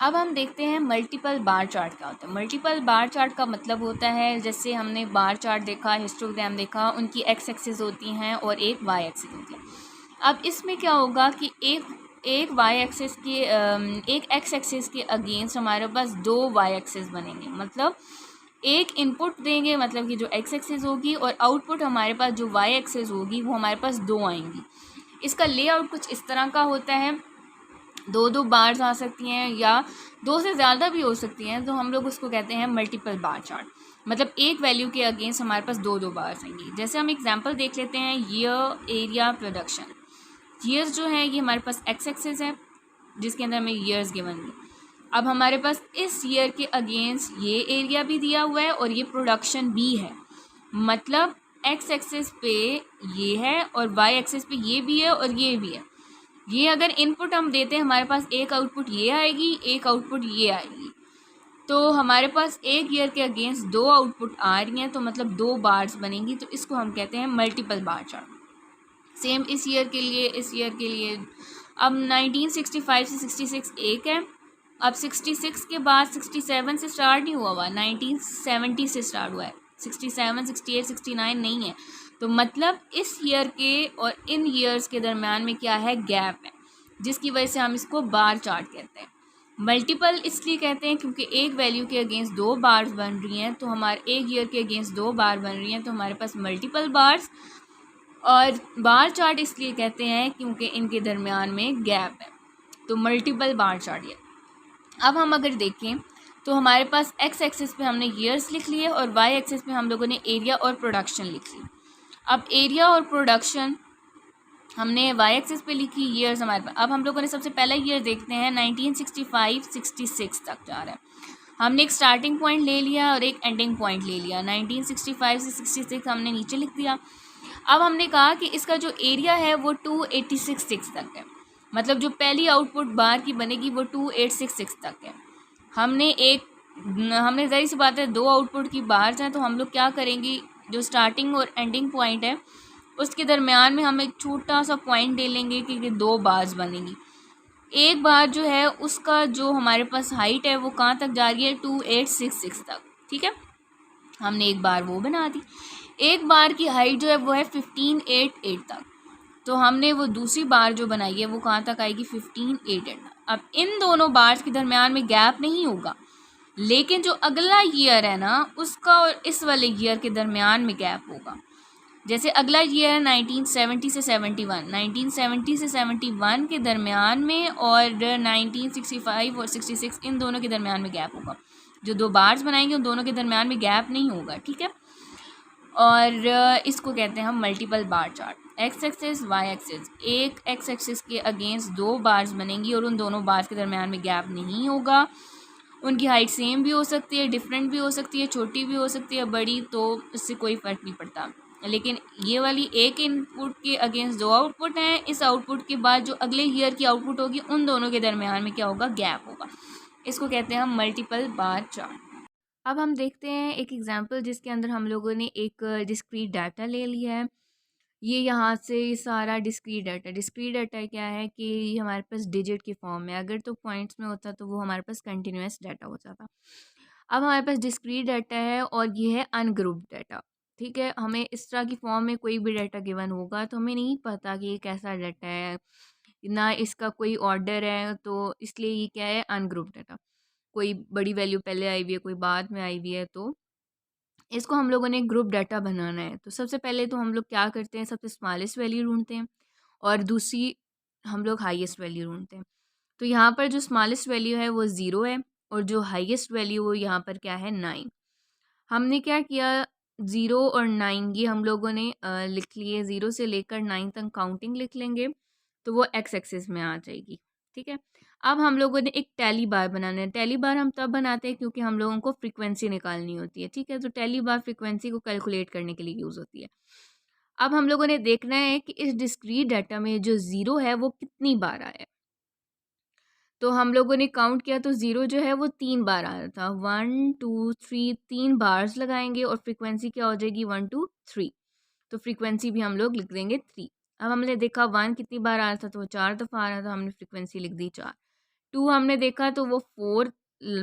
अब हम देखते हैं मल्टीपल बार चार्ट क्या होता है। मल्टीपल बार चार्ट का मतलब होता है, जैसे हमने बार चार्ट देखा, हिस्टोग्राम देखा, उनकी एक्स एक्सिस होती हैं और एक वाई एक्सिस होती है। अब इसमें क्या होगा कि एक वाई एक्सिस के एक एक्स एक्सिस के अगेंस्ट हमारे पास दो वाई एक्सिस बनेंगे। मतलब एक इनपुट देंगे, मतलब कि जो एक्स एक्सिस होगी, और आउटपुट हमारे पास जो वाई एक्सिस होगी वो हमारे पास दो आएंगी। इसका लेआउट कुछ इस तरह का होता है, दो दो बार्स आ सकती हैं या दो से ज़्यादा भी हो सकती हैं, तो हम लोग उसको कहते हैं मल्टीपल बार चार्ट। मतलब एक वैल्यू के अगेंस्ट हमारे पास दो दो बार्स आएंगी। जैसे हम एग्जांपल देख लेते हैं, ईयर, एरिया, प्रोडक्शन। ईयर्स जो है ये हमारे पास एक्स एक्सिस है, जिसके अंदर हमें ईयर्स गिवन है। अब हमारे पास इस ईयर के अगेंस्ट ये एरिया भी दिया हुआ है और ये प्रोडक्शन भी है। मतलब एक्स एक्सिस पे ये है और वाई एक्सिस पे ये भी है और ये भी है। ये अगर इनपुट हम देते हैं, हमारे पास एक आउटपुट ये आएगी, एक आउटपुट ये आएगी। तो हमारे पास एक ईयर के अगेंस्ट दो आउटपुट आ रही हैं, तो मतलब दो बार्स बनेंगी, तो इसको हम कहते हैं मल्टीपल बार चार्ट। सेम इस ईयर के लिए, इस ईयर के लिए। अब 1965 से 66 एक है। अब 66 के बाद 67 से स्टार्ट नहीं हुआ 1970 से स्टार्ट हुआ है। 67, 68, 69 नहीं है। तो मतलब इस ईयर के और इन ईयर्स के दरम्यान में क्या है, गैप है, जिसकी वजह से हम इसको बार चार्ट कहते हैं। मल्टीपल इसलिए कहते हैं क्योंकि एक वैल्यू के अगेंस्ट दो बार्स बन रही हैं, तो हमारे एक ईयर के अगेंस्ट दो बार बन रही हैं, तो हमारे पास मल्टीपल बार्स। और बार चार्ट इसलिए कहते हैं क्योंकि इनके दरमियान में गैप है, तो मल्टीपल बार चार्ट ये। अब हम अगर देखें तो हमारे पास एक्स एक्सिस पे हमने ईयर्स लिख लिए और वाई एक्सिस पे हम लोगों ने एरिया और प्रोडक्शन लिख ली। अब एरिया और प्रोडक्शन हमने वाई एक्सिस पे लिखी, ईयर्स हमारे पास। अब हम लोगों ने सबसे पहला ईयर देखते हैं 1965-66 तक जा रहा है। हमने एक स्टार्टिंग पॉइंट ले लिया और एक एंडिंग पॉइंट ले लिया। 1965 से 66 हमने नीचे लिख दिया। अब हमने कहा कि इसका जो एरिया है वो 2866 तक है। मतलब जो पहली आउटपुट बार की बनेगी वो 2866 तक है। हमने ज़ाहिर सी बात है दो आउटपुट की बार्स हैं, तो हम लोग क्या करेंगे, जो स्टार्टिंग और एंडिंग पॉइंट है उसके दरमियान में हम एक छोटा सा पॉइंट ले लेंगे कि दो बार्स बनेंगी। एक बार जो है उसका जो हमारे पास हाइट है वो कहाँ तक जा रही है, 2866 तक। ठीक है, हमने एक बार वो बना दी। एक बार की हाइट जो है वो है 1588 तक, तो हमने वो दूसरी बार जो बनाई है वो कहाँ तक आएगी, 1588 तक। अब इन दोनों बार्स के दरमियान में गैप नहीं होगा, लेकिन जो अगला ईयर है ना उसका और इस वाले ईयर के दरमियान में गैप होगा। जैसे अगला ईयर है 1970 से 71, 1970 से 71 के दरमियान में और 1965 और 66 इन दोनों के दरमियान में गैप होगा। जो दो बार्स बनाएंगे उन दोनों के दरमियान में गैप नहीं होगा। ठीक है, और इसको कहते हैं हम multiple bar chart. X axis, y axis, एक एक्स एक्सिस के अगेंस्ट दो बार्स बनेंगी और उन दोनों बार्स के दरमियान में गैप नहीं होगा। उनकी हाइट सेम भी हो सकती है, डिफरेंट भी हो सकती है, छोटी भी हो सकती है, बड़ी, तो इससे कोई फ़र्क नहीं पड़ता। लेकिन ये वाली एक इनपुट के अगेंस्ट दो आउटपुट हैं, इस आउटपुट के बाद जो अगले ईयर की आउटपुट होगी उन दोनों के दरमियान में क्या होगा, गैप होगा। इसको कहते हैं हम मल्टीपल बार चार्ट। अब हम देखते हैं एक एग्जांपल जिसके अंदर हम लोगों ने एक डिस्क्रीट डाटा ले लिया है। ये यहाँ से सारा डिस्क्रीट डाटा क्या है कि ये हमारे पास डिजिट की फॉर्म में, अगर तो पॉइंट्स में होता तो वो हमारे पास कंटिन्यूस डाटा हो जाता। अब हमारे पास डिस्क्रीट डाटा है और ये है अनग्रुप्ड डाटा। ठीक है, हमें इस तरह की फॉर्म में कोई भी डाटा गिवन होगा तो हमें नहीं पता कि ये कैसा डाटा है, ना इसका कोई ऑर्डर है, तो इसलिए ये क्या है, अनग्रुप्ड डाटा। कोई बड़ी वैल्यू पहले आई हुई है, कोई बाद में आई हुई है, तो इसको हम लोगों ने ग्रुप डाटा बनाना है। तो सबसे पहले तो हम लोग क्या करते हैं, सबसे स्मॉलेस्ट वैल्यू ढूंढते हैं और दूसरी हम लोग हाईएस्ट वैल्यू ढूंढते हैं। तो यहाँ पर जो स्मॉलेस्ट वैल्यू है वो 0 है और जो हाईएस्ट वैल्यू वो यहाँ पर क्या है, 9। हमने क्या किया, 0 और 9 ये हम लोगों ने लिख लिए। 0 से लेकर 9 तक काउंटिंग लिख लेंगे तो वो एक्स एक्सिस में आ जाएगी। ठीक है, अब हम लोगों ने एक टैली बार बनाना है। टैली बार हम तब बनाते हैं क्योंकि हम लोगों को फ्रीक्वेंसी निकालनी होती है। ठीक है, तो टैली बार फ्रीक्वेंसी को कैलकुलेट करने के लिए यूज़ होती है। अब हम लोगों ने देखना है कि इस डिस्क्रीट डाटा में जो 0 है वो कितनी बार आया है। तो हम लोगों ने काउंट किया तो 0 जो है वो 3 बार आया था। 1 2 3, 3 बार्स लगाएंगे और फ्रीक्वेंसी क्या हो जाएगी, 1 2 3। तो फ्रीक्वेंसी भी हम लोग लिख देंगे 3। अब हमने देखा 1 कितनी बार आया था, तो 4 दफ़ा आ रहा था, हमने फ्रीक्वेंसी लिख दी 4। 2 हमने देखा तो वो 4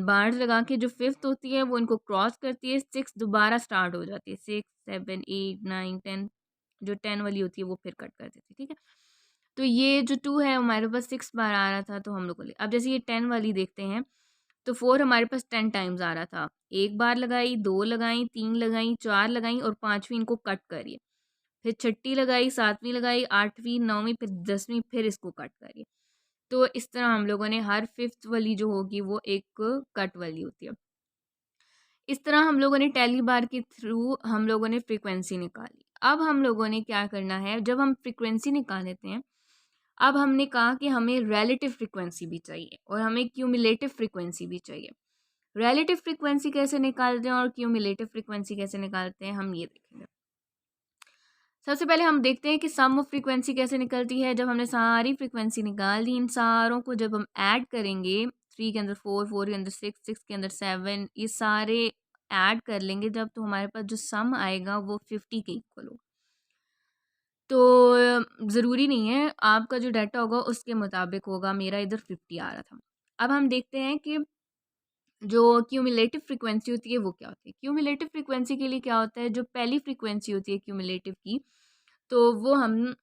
बार्स लगा के जो 5th होती है वो इनको क्रॉस करती है, 6 दोबारा स्टार्ट हो जाती है, 6 7 8 9 10, जो 10 वाली होती है वो फिर कट कर देती है, ठीक है। तो ये जो 2 है हमारे पास 6 बार आ रहा था, तो हम लोग को अब जैसे ये 10 वाली देखते हैं तो 4 हमारे पास 10 टाइम्स आ रहा था, एक बार लगाई, 2 लगाई, 3 लगाई, 4 लगाई और 5वीं इनको कट करिए, फिर 6ठी लगाई, 7वीं लगाई, 8वीं, 9वीं, फिर 10वीं, फिर इसको कट करिए। तो इस तरह हम लोगों ने हर 5th वाली जो होगी वो एक कट वाली होती है। इस तरह हम लोगों ने टैली बार के थ्रू हम लोगों ने फ्रीक्वेंसी निकाली। अब हम लोगों ने क्या करना है, जब हम फ्रीक्वेंसी निकाल लेते हैं, अब हमने कहा कि हमें रिलेटिव फ्रीक्वेंसी भी चाहिए और हमें क्यूमुलेटिव फ्रीक्वेंसी भी चाहिए। रिलेटिव फ्रीक्वेंसी कैसे निकालते हैं और क्यूमुलेटिव फ्रीक्वेंसी कैसे निकालते हैं, हम ये देखेंगे। सबसे पहले हम देखते हैं कि सम ऑफ फ्रीक्वेंसी कैसे निकलती है। जब हमने सारी फ्रीक्वेंसी निकाल दी, इन सारों को जब हम ऐड करेंगे, 3 के अंदर 4, 4 के अंदर 6, 6 के अंदर 7, ये सारे ऐड कर लेंगे जब, तो हमारे पास जो सम आएगा वो 50 के इक्वल होगा। तो ज़रूरी नहीं है, आपका जो डाटा होगा उसके मुताबिक होगा, मेरा इधर 50 आ रहा था। अब हम देखते हैं कि जो क्यूमुलेटिव फ्रीक्वेंसी होती है वो क्या होती है। क्यूमुलेटिव फ्रीक्वेंसी के लिए क्या होता है, जो पहली फ्रीक्वेंसी होती है क्यूमुलेटिव की, तो वो हम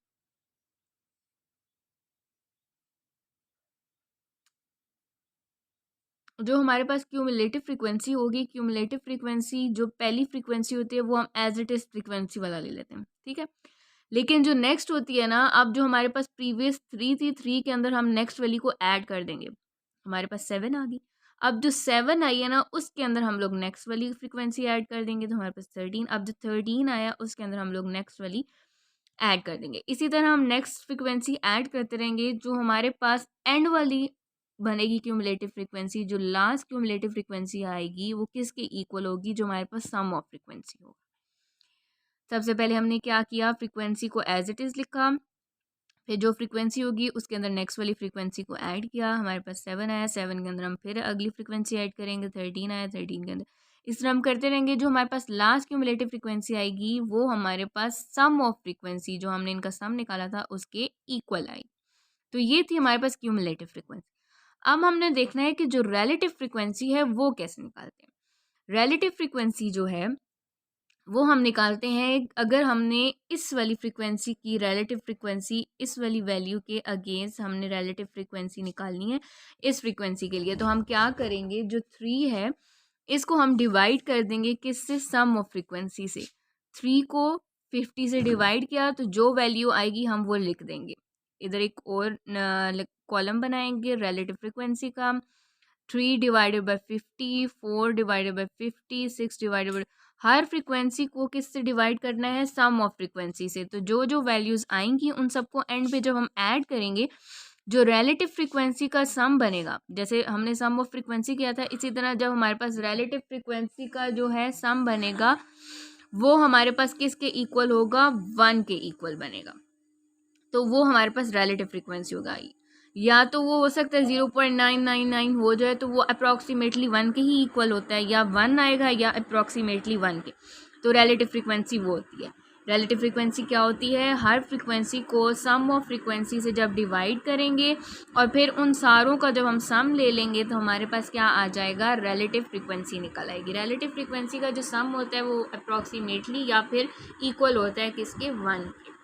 जो हमारे पास क्यूमुलेटिव फ्रीक्वेंसी होगी, क्यूमुलेटिव फ्रीक्वेंसी जो पहली फ्रीक्वेंसी होती है वो हम एज इट इज़ फ्रीक्वेंसी वाला ले लेते हैं, ठीक है। लेकिन जो नेक्स्ट होती है ना, अब जो हमारे पास प्रीवियस 3 थी, 3 के अंदर हम नेक्स्ट वाली को ऐड कर देंगे, हमारे पास 7 आ गई। अब जो 7 आई है ना, उसके अंदर हम लोग नेक्स्ट वाली फ्रीक्वेंसी ऐड कर देंगे, तो हमारे पास 13। अब जो 13 आया उसके अंदर हम लोग नेक्स्ट वाली ऐड कर देंगे। इसी तरह हम नेक्स्ट फ्रीक्वेंसी ऐड करते रहेंगे, जो हमारे पास एंड वाली बनेगी क्यूमुलेटिव फ्रीक्वेंसी, जो लास्ट क्यूमुलेटिव फ्रीक्वेंसी आएगी वो किसके इक्वल होगी, जो हमारे पास सम ऑफ फ्रीक्वेंसी होगा। सबसे पहले हमने क्या किया, फ्रीक्वेंसी को एज इट इज़ लिखा, फिर जो फ्रीक्वेंसी होगी उसके अंदर नेक्स्ट वाली फ्रीक्वेंसी को ऐड किया, हमारे पास 7 आया, 7 के अंदर हम फिर अगली फ्रीक्वेंसी ऐड करेंगे, 13 आया, 13 के अंदर इस तरह हम करते रहेंगे। जो हमारे पास लास्ट क्यूमुलेटिव फ्रीक्वेंसी आएगी वो हमारे पास सम ऑफ फ्रीक्वेंसी, जो हमने इनका सम निकाला था उसके इक्वल आई। तो ये थी हमारे पास क्यूमुलेटिव फ्रीक्वेंसी। अब हमने देखना है कि जो रिलेटिव फ्रीक्वेंसी है वो कैसे निकालते हैं। रिलेटिव फ्रीक्वेंसी जो है वो हम निकालते हैं, अगर हमने इस वाली फ्रीक्वेंसी की रिलेटिव फ्रीक्वेंसी इस वाली वैल्यू के अगेंस्ट हमने रिलेटिव फ्रीक्वेंसी निकालनी है इस फ्रीक्वेंसी के लिए, तो हम क्या करेंगे, जो 3 है इसको हम डिवाइड कर देंगे किससे, सम ऑफ फ्रीक्वेंसी से। 3 को 50 से डिवाइड किया तो जो वैल्यू आएगी हम वो लिख देंगे। इधर एक और कॉलम बनाएंगे रिलेटिव फ्रीक्वेंसी का, 3 divided by 50, 4 divided by 50, 6 divided by, her frequency को किससे डिवाइड करना है, सम ऑफ फ्रीक्वेंसी से। तो जो जो वैल्यूज़ आएंगी उन सबको एंड पे जब हम ऐड करेंगे, जो रिलेटिव फ्रीक्वेंसी का सम बनेगा, जैसे हमने सम ऑफ फ्रीक्वेंसी किया था, इसी तरह जब हमारे पास रिलेटिव फ्रीक्वेंसी का जो है सम बनेगा वो हमारे पास किसके इक्वल होगा, 1 के इक्वल बनेगा। तो वो हमारे पास रिलेटिव फ्रीक्वेंसी होगा। या तो वो हो सकता है 0.999 हो जाए, तो वो अप्रॉक्सीमेटली 1 के ही इक्वल होता है, या 1 आएगा या अप्रॉक्सीमेटली 1 के। तो रिलेटिव फ्रीक्वेंसी वो होती है। रिलेटिव फ्रीक्वेंसी क्या होती है, हर फ्रीक्वेंसी को सम ऑफ फ्रीक्वेंसी से जब डिवाइड करेंगे और फिर उन सारों का जब हम सम ले लेंगे तो हमारे पास क्या आ जाएगा, रिलेटिव फ्रीक्वेंसी निकल आएगी। रिलेटिव फ्रीक्वेंसी का जो सम होता है वो अप्रॉक्सीमेटली या फिर इक्वल होता है किसके, 1 के।